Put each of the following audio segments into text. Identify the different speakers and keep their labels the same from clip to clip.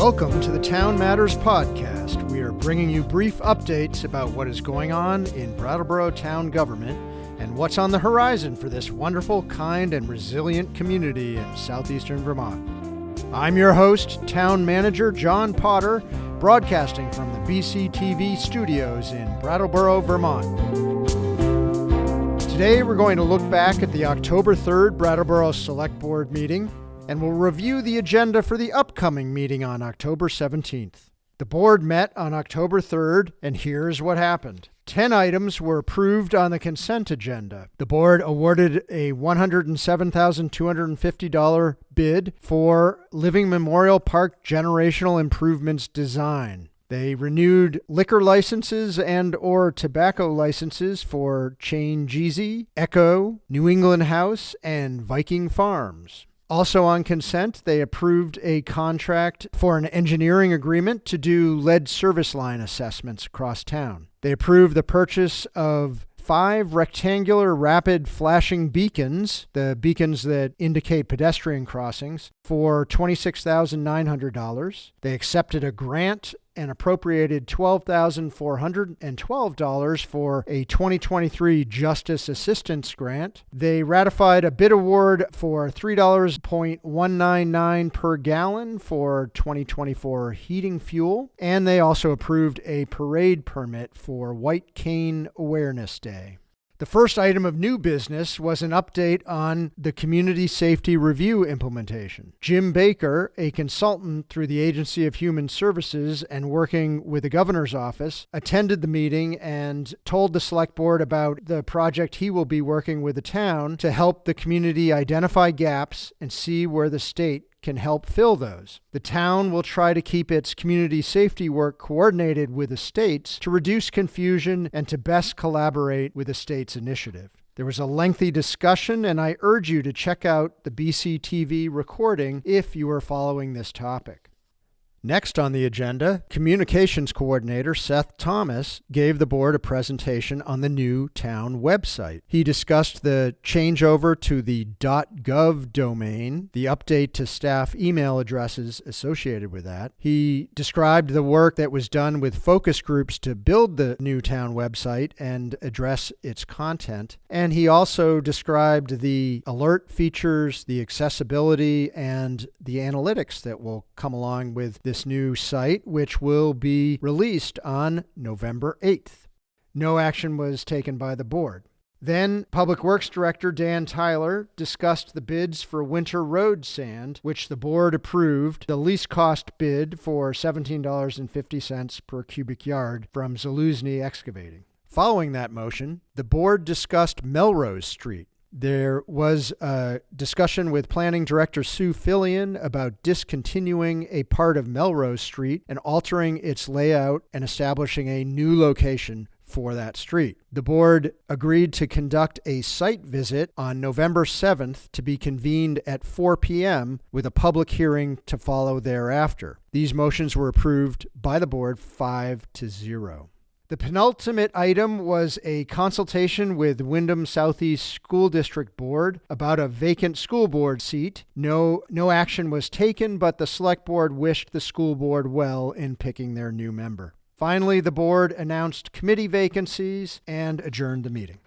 Speaker 1: Welcome to the Town Matters Podcast. We are bringing you brief updates about what is going on in Brattleboro town government and what's on the horizon for this wonderful, kind, and resilient community in southeastern Vermont. I'm your host, Town Manager John Potter, broadcasting from the BCTV studios in Brattleboro, Vermont. Today we're going to look back at the October 3rd Brattleboro Select Board meeting, and we'll review the agenda for the upcoming meeting on October 17th. The board met on October 3rd, and here's what happened. 10 items were approved on the consent agenda. The board awarded a $107,250 bid for Living Memorial Park Generational Improvements Design. They renewed liquor licenses and/or tobacco licenses for Chain Jeezy, Echo, New England House, and Viking Farms. Also on consent, they approved a contract for an engineering agreement to do lead service line assessments across town. They approved the purchase of 5 rectangular rapid flashing beacons, the beacons that indicate pedestrian crossings, for $26,900. They accepted a grant and appropriated $12,412 for a 2023 Justice Assistance Grant. They ratified a bid award for $3.199 per gallon for 2024 heating fuel, and they also approved a parade permit for White Cane Awareness Day. The first item of new business was an update on the Community Safety Review implementation. Jim Baker, a consultant through the Agency of Human Services and working with the governor's office, attended the meeting and told the select board about the project he will be working with the town to help the community identify gaps and see where the state can help fill those. The town will try to keep its community safety work coordinated with the states to reduce confusion and to best collaborate with the state's initiative. There was a lengthy discussion, and I urge you to check out the BCTV recording if you are following this topic. Next on the agenda, Communications Coordinator Seth Thomas gave the board a presentation on the new town website. He discussed the changeover to the .gov domain, the update to staff email addresses associated with that. He described the work that was done with focus groups to build the new town website and address its content. And he also described the alert features, the accessibility, and the analytics that will come along with this new site, which will be released on November 8th. No action was taken by the board. Then Public Works Director Dan Tyler discussed the bids for winter road sand, which the board approved the least cost bid for $17.50 per cubic yard from Zaluzny Excavating. Following that motion, the board discussed Melrose Street. There was a discussion with Planning Director Sue Fillion about discontinuing a part of Melrose Street and altering its layout and establishing a new location for that street. The board agreed to conduct a site visit on November 7th to be convened at 4 p.m. with a public hearing to follow thereafter. These motions were approved by the board 5-0. The penultimate item was a consultation with Windham Southeast School District Board about a vacant school board seat. No action was taken, but the select board wished the school board well in picking their new member. Finally, the board announced committee vacancies and adjourned the meeting.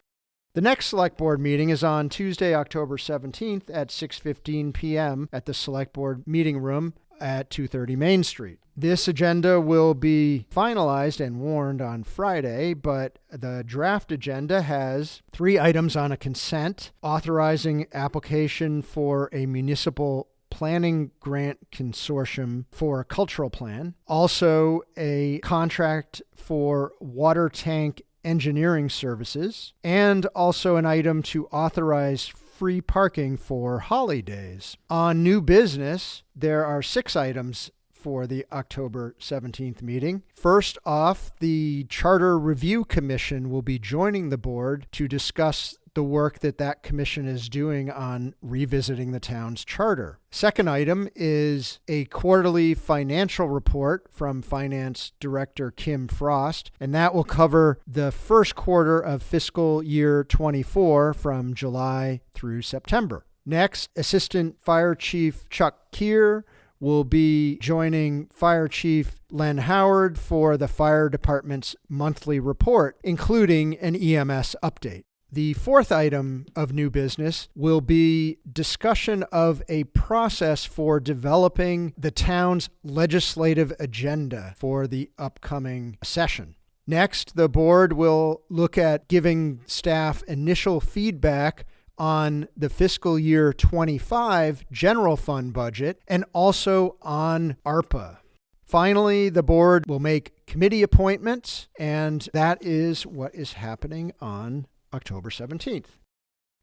Speaker 1: The next select board meeting is on Tuesday, October 17th at 6:15 p.m. at the select board meeting room at 230 Main Street. This agenda will be finalized and warned on Friday, but the draft agenda has 3 items on a consent: authorizing application for a municipal planning grant consortium for a cultural plan, also a contract for water tank engineering services, and also an item to authorize free parking for holidays. On new business, there are 6 items for the October 17th meeting. First off, the Charter Review Commission will be joining the board to discuss the work that commission is doing on revisiting the town's charter. Second item is a quarterly financial report from Finance Director Kim Frost, and that will cover the first quarter of fiscal year 24 from July through September. Next, Assistant Fire Chief Chuck Keir will be joining Fire Chief Len Howard for the fire department's monthly report, including an EMS update. The fourth item of new business will be discussion of a process for developing the town's legislative agenda for the upcoming session. Next, the board will look at giving staff initial feedback on the fiscal year 25 general fund budget and also on ARPA. Finally, the board will make committee appointments, and that is what is happening on October 17th.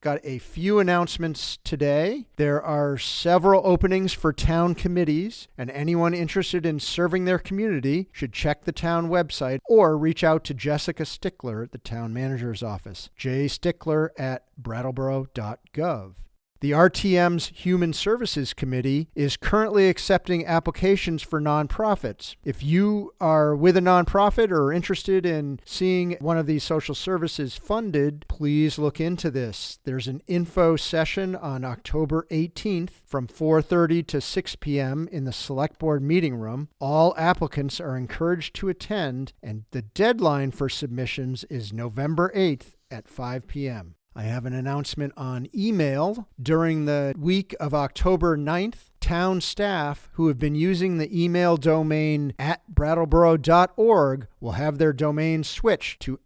Speaker 1: Got a few announcements today. There are several openings for town committees, and anyone interested in serving their community should check the town website or reach out to Jessica Stickler at the town manager's office, jstickler@brattleboro.gov. The RTM's Human Services Committee is currently accepting applications for nonprofits. If you are with a nonprofit or interested in seeing one of these social services funded, please look into this. There's an info session on October 18th from 4:30 to 6 p.m. in the Select Board meeting room. All applicants are encouraged to attend, and the deadline for submissions is November 8th at 5 p.m. I have an announcement on email. During the week of October 9th, town staff who have been using the email domain @brattleboro.org will have their domain switched to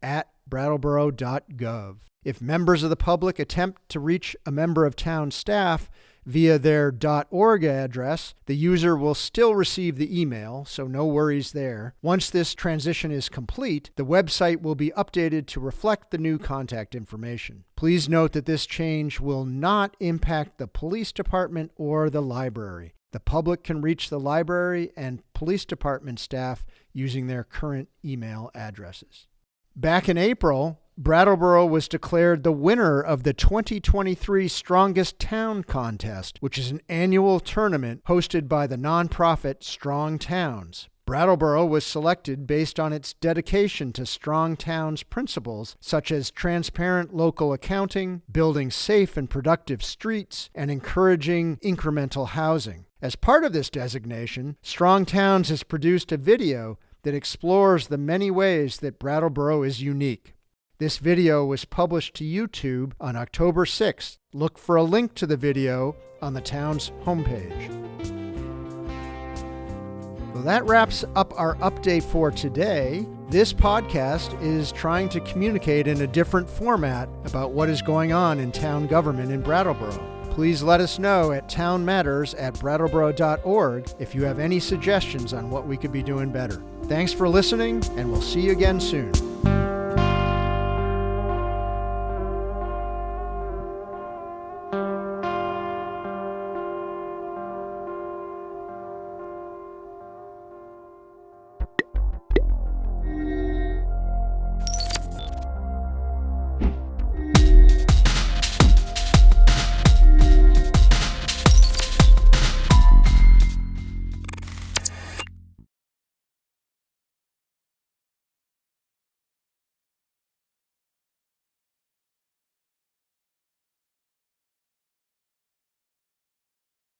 Speaker 1: @brattleboro.gov. If members of the public attempt to reach a member of town staff via their .org address, the user will still receive the email, so no worries there. Once this transition is complete, the website will be updated to reflect the new contact information. Please note that this change will not impact the police department or the library. The public can reach the library and police department staff using their current email addresses. Back in April, Brattleboro was declared the winner of the 2023 Strongest Town Contest, which is an annual tournament hosted by the nonprofit Strong Towns. Brattleboro was selected based on its dedication to Strong Towns principles such as transparent local accounting, building safe and productive streets, and encouraging incremental housing. As part of this designation, Strong Towns has produced a video that explores the many ways that Brattleboro is unique. This video was published to YouTube on October 6th. Look for a link to the video on the town's homepage. Well, that wraps up our update for today. This podcast is trying to communicate in a different format about what is going on in town government in Brattleboro. Please let us know at townmatters@brattleboro.org if you have any suggestions on what we could be doing better. Thanks for listening, and we'll see you again soon.